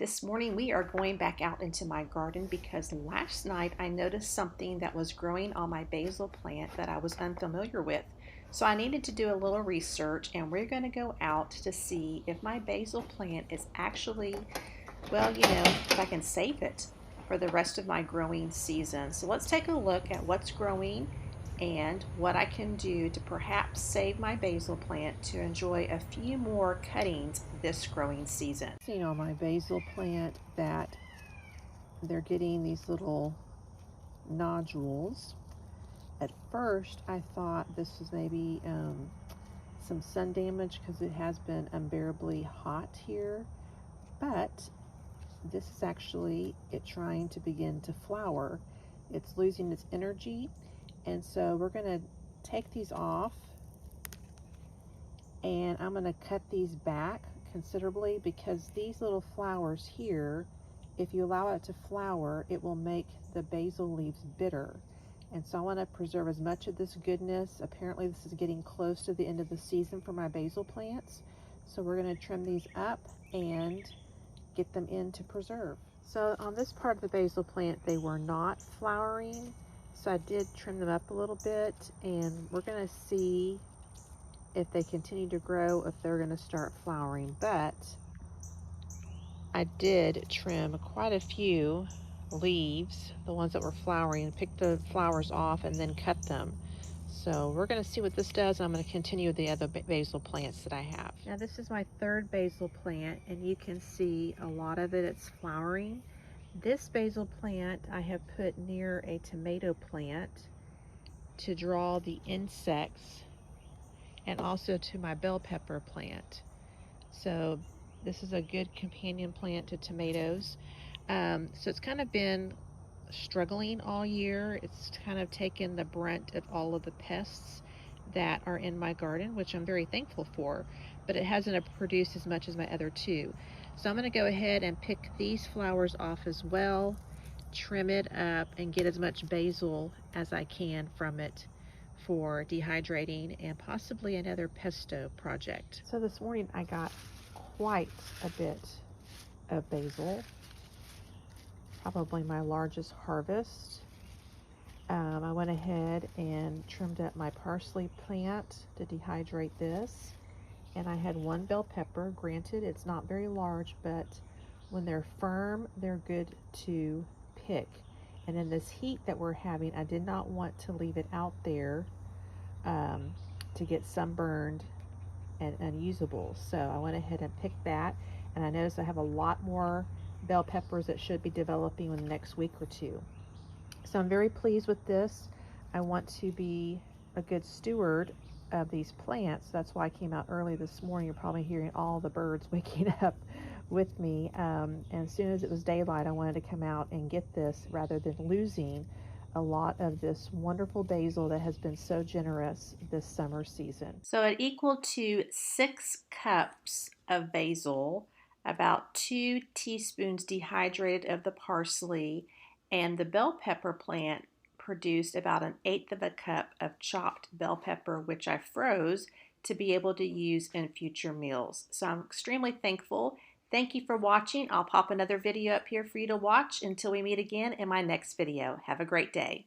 This morning we are going back out into my garden because last night I noticed something that was growing on my basil plant that I was unfamiliar with. So I needed to do a little research and we're going to go out to see if my basil plant is actually, if I can save it for the rest of my growing season. So let's take a look at what's growing and what I can do to perhaps save my basil plant to enjoy a few more cuttings this growing season. Seeing on my basil plant that they're getting these little nodules. At first I thought this was maybe some sun damage because it has been unbearably hot here, but this is actually it trying to begin to flower. It's losing its energy, and so we're going to take these off, and I'm going to cut these back considerably because these little flowers here, if you allow it to flower, it will make the basil leaves bitter. And so I want to preserve as much of this goodness. Apparently this is getting close to the end of the season for my basil plants. So we're going to trim these up and get them in to preserve. So on this part of the basil plant, they were not flowering. So I did trim them up a little bit, and we're going to see if they continue to grow, if they're going to start flowering. But I did trim quite a few leaves, the ones that were flowering, pick the flowers off and then cut them. So we're going to see what this does. I'm going to continue with the other basil plants that I have. Now this is my third basil plant, and you can see a lot of it's flowering. This basil plant I have put near a tomato plant to draw the insects, and also to my bell pepper plant. So this is a good companion plant to tomatoes. So it's kind of been struggling all year. It's kind of taken the brunt of all of the pests that are in my garden, which I'm very thankful for, but it hasn't produced as much as my other two. So I'm going to go ahead and pick these flowers off as well, trim it up, and get as much basil as I can from it for dehydrating and possibly another pesto project. So this morning I got quite a bit of basil, probably my largest harvest. I went ahead and trimmed up my parsley plant to dehydrate this, and I had one bell pepper. Granted, it's not very large, but when they're firm, they're good to pick. And in this heat that we're having, I did not want to leave it out there to get sunburned and unusable. So I went ahead and picked that, and I noticed I have a lot more bell peppers that should be developing in the next week or two. So I'm very pleased with this. I want to be a good steward of these plants. That's why I came out early this morning. You're probably hearing all the birds waking up with me. And as soon as it was daylight, I wanted to come out and get this rather than losing a lot of this wonderful basil that has been so generous this summer season. So it equal to 6 cups of basil, about 2 teaspoons dehydrated of the parsley, and the bell pepper plant produced about 1/8 of a cup of chopped bell pepper, which I froze to be able to use in future meals. So I'm extremely thankful. Thank you for watching. I'll pop another video up here for you to watch until we meet again in my next video. Have a great day.